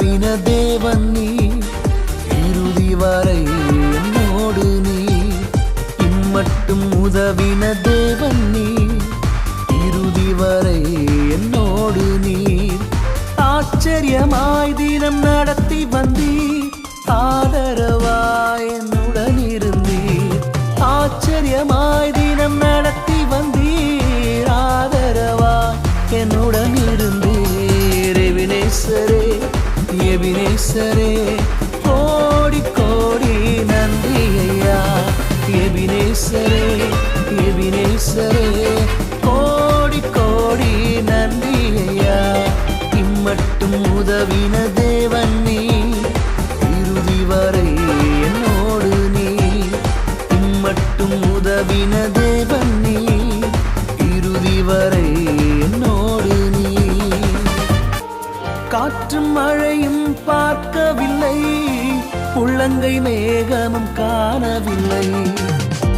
உதவின தேவன் நீ, இறுதி வரை என்னோடு நீ. இம்மட்டும் உதவின தேவன் நீ, இறுதி வரை என்னோடு நீர். ஆச்சரியமாய் தினம் நடத்தி வந்தீர், ஆதரவாய் என்னுடன் இருந்தீர். ஆச்சரியமாய் தினம் நடத்தி வந்தீர், ஆதரவாய் என்னுடன் இருந்தீர். எபினேசரே எபினேசரே கோடி கோடி நன்றி ஐயா. எபினேசரே எபினேசரே கோடி கோடி நன்றி ஐயா. இம்மட்டும் உதவின தேவன் நீ, இறுதி வரை என்னோடு நீ. இம்மட்டும் உதவின தேவன் நீ, இறுதி வரை என்னோடு நீ. காற்றும் மழையும் பார்க்கவில்லை, உள்ளங்கை மேகமும் காணவில்லை.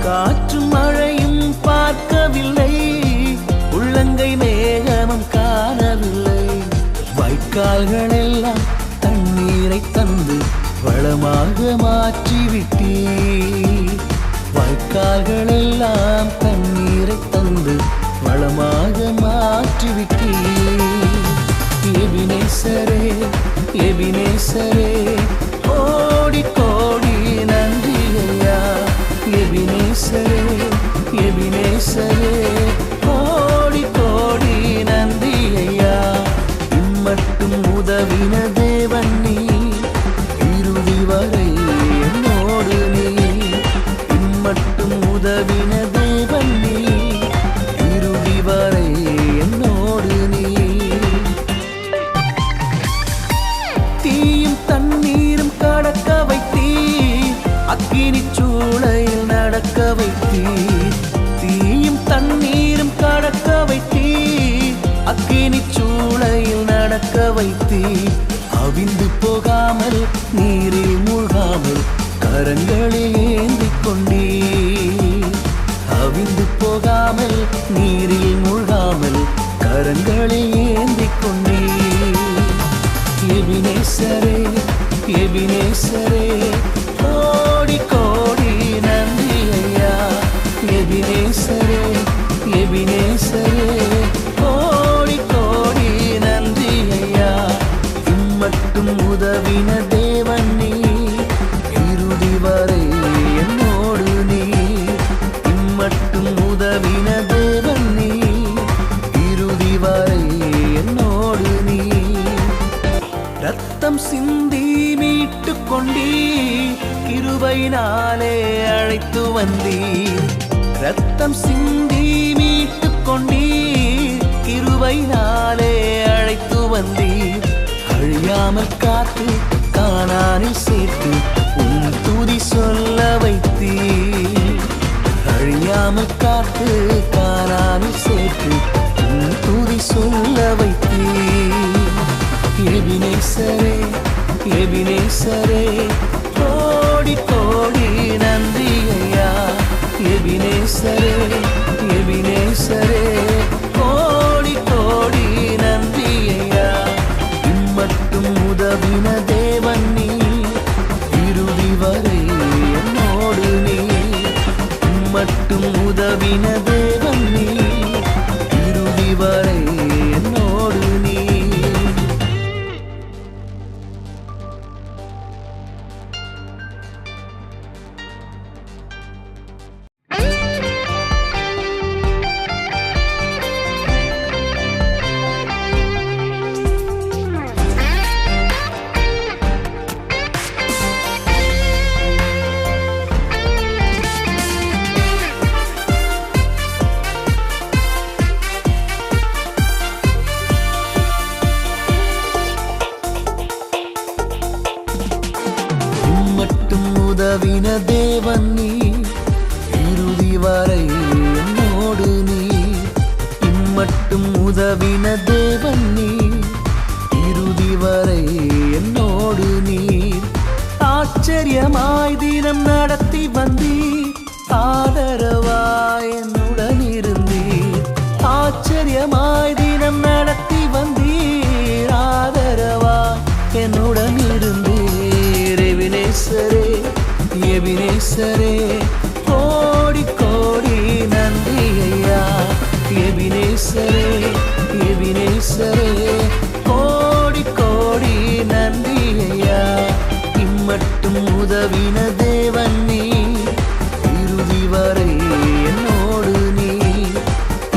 காற்றும் மழையும் பார்க்கவில்லை, உள்ளங்கை மேகமும் காணவில்லை. வாய்க்கால்கள் எல்லாம் தண்ணீரை தந்து வளமாக மாற்றிவிட்டீர். வாய்க்கால்கள் எல்லாம் தண்ணீரை தந்து வளமாக மாற்றிவிட்டீர். எபினேசரே எபினேசரே கோடி கோடி நன்றி ஐயா. எபினேசரே எபினேசரே கோடி கோடி நன்றி ஐயா. இம்மட்டும் உதவின தேவன் நீ, இறுதி வரை என்னோடு நீ. இம்மட்டும் உதவின தேவன் நீ, இறுதி வரை என்னோடு நீ. தீயும் தண்ணீரும் கடக்க வைத்தீர், அக்கினி சூளையில் நடக்க வைத்தீர். தீயும் தண்ணீரும் கடக்க வைத்தீர், அக்கினி சூளையில் நடக்க வைத்தீர். அவிந்து போகாமல் நீரில் மூழ்காமல் கரங்களில் ஏந்திக் கொண்டீர். அவிந்து போகாமல் நீரில் மூழ்காமல் கரங்களில் ஏந்திக் கொண்டீர். எபினேசரே எபினேசரே கோடி கோடி நன்றி ஐயா. எபினேசரே எபினேசரே கோடி கோடி நன்றி ஐயா. இம்மட்டும் உதவின தேவன் நீ, இறுதி வரை என்னோடு நீ. இம்மட்டும் உதவின தேவன் நீ, இறுதி வரை என்னோடு நீ. ரத்தம் சிந்தி மீட்டு கொண்டீர், கிருபையினாலே அழைத்து வந்தீர். ரத்தம் சிந்தி மீட்டு கொண்டீர், கிருபையினாலே அழைத்து வந்தீர். அழியாமல் காத்து கானானில் சேர்த்து உன் துதி சொல்ல வைத்தீர். அழியாமல் காத்து கானானில் சேர்த்து உன் துதி சொல்ல வைத்தீர். எபினேசரே எபினேசரே கோடி கோடி நன்றி ஐயா. எபினேசரே எபினேசரே கோடி கோடி நன்றி ஐயா. இம்மட்டும் உதவின தேவன் நீ, இறுதி வரை என்னோடு நீ. இம்மட்டும் உதவின தேவன் நீ, இறுதி வரை என்னோடு நீ. உதவின தேவன் நீ, இறுதி வரை என்னோடு நீ. இம்மட்டும் உதவின தேவன் நீ, இறுதி வரை என்னோடு நீ. ஆச்சரியமாய் தினம் நடத்தி வந்தீர், ஆதரவாய் என்னுடன் இருந்தீர். ஆச்சரியமாய் தினம் நடத்தி வந்தீர், ஆதரவாய் என்னுடன் எபினேசரே கோடி கோடி நன்றி ஐயா. எபினேசரே எபினேசரே கோடி கோடி நன்றி ஐயா. இம்மட்டும் உதவின தேவன் நீ, இறுதி வரை என்னோடு நீ.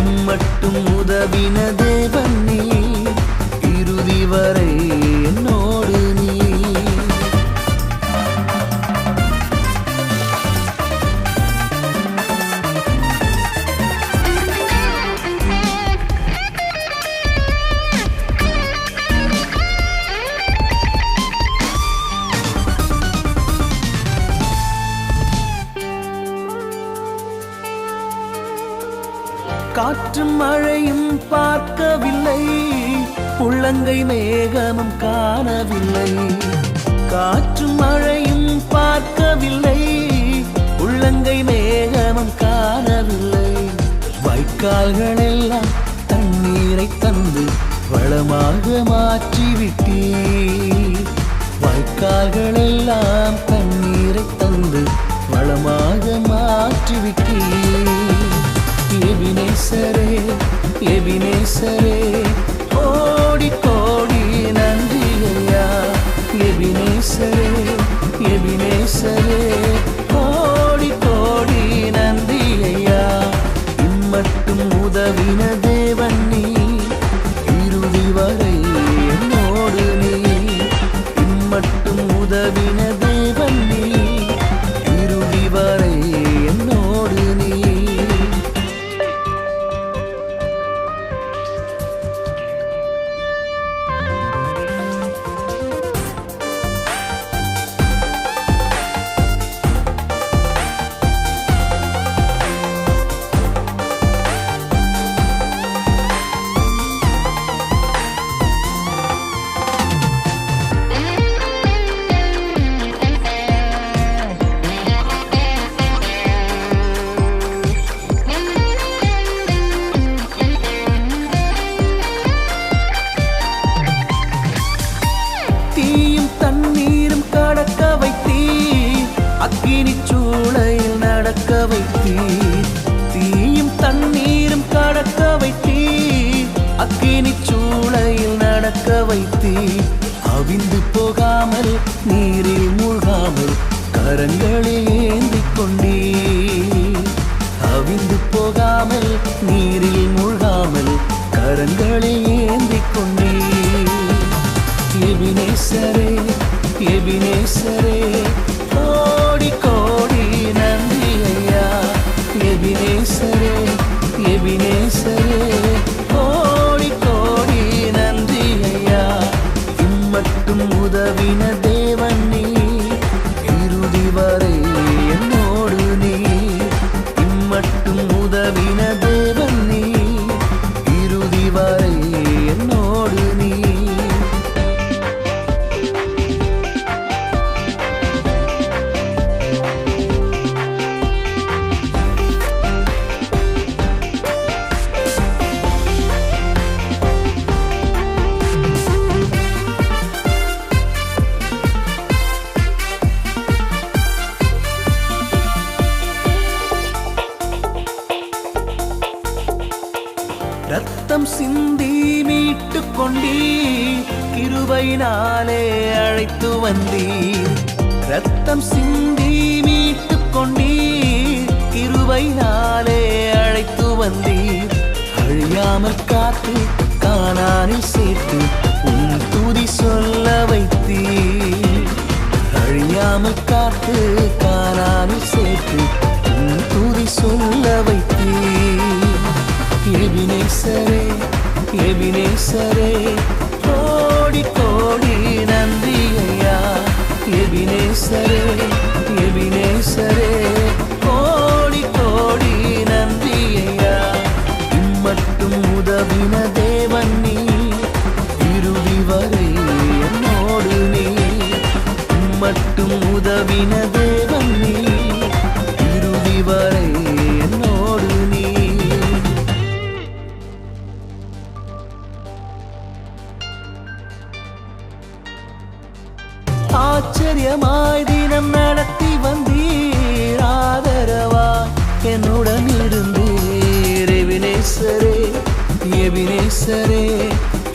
இம்மட்டும் உதவின தேவன் நீ, இறுதி வரை என்னோடு நீ. காற்றும் மழையும் பார்க்கவில்லை, உள்ளங்கை மேகமும் காணவில்லை. காற்றும் மழையும் பார்க்கவில்லை, உள்ளங்கை மேகமும் காணவில்லை. வாய்க்கால்கள் எல்லாம் தண்ணீரை தந்து வளமாக மாற்றிவிட்டீர். வாய்க்கால்கள் எல்லாம் தண்ணீரை தந்து வளமாக மாற்றிவிட்டீர். எபினேசரே எபினேசரே கோடி கோடி நன்றி ஐயா. எபினேசரே எபினேசரே கோடி கோடி நன்றி ஐயா. இம்மட்டும் உதவின தேவன் நீ, இறுதி வரை என்னோடு நீ. இம்மட்டும் உதவின தேவன் நீ, இறுதி வரை என்னோடு நீ. அக்கினி சூளையில் நடக்க வைத்தீர். தீயும் தண்ணீரும் கடக்க வைத்தீர். அக்கினி சூளையில் நடக்க வைத்தீர். அவிந்து போகாமல் நீரில் மூழ்காமல் கரங்களில் ஏந்திக் கொண்டீர். அவிந்து போகாமல் நீரில் மூழ்காமல் கரங்களில் ஏந்திக் கொண்டீர். எபினேசரே எபினேசரே கோடி கோடி நன்றி ஐயா. எபினேசரே எபினேசரே கோடி கோடி நன்றி ஐயா. இம்மட்டும் உதவின தேவன் நீ, இறுதி வரை என்னோடு நீ. இம்மட்டும் உதவின தேவன் நீ, இறுதி வரை என்னோடு நீ. ரத்தம் சிந்தி மீட்டு கொண்டீர், கிருபையினாலே அழைத்து வந்தீர். ரத்தம் சிந்தி மீட்டு கொண்டீர், கிருபையினாலே அழைத்து வந்தீர். அழியாமல் காத்து கானானில் சேர்த்து உன் துதி சொல்ல வைத்தீர். அழியாமல் காத்து கானானில் சேர்த்து உன் துதி சொல்ல வைத்தீர். எபினேசரே எபினேசரே கோடி கோடி நன்றி ஐயா. எபினேசரே எபினேசரே கோடி கோடி நன்றி ஐயா. இம்மட்டும் உதவின தேவன் நீ, இறுதி வரை என்னோடு நீ. இம்மட்டும் உதவின தேவன் நீ, இறுதி வரை என்னோடு நீ. ஆச்சரியமாய் தினம் நடத்தி வந்தீர். எபினேசரே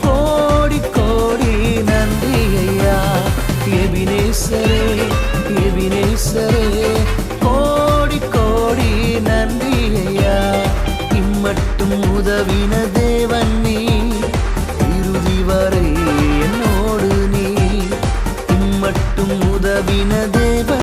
கோடி கோடி நன்றி ஐயா. எபினேசரே எபினேசரே கோடி கோடி நன்றி ஐயா. இம்மட்டும் உதவினது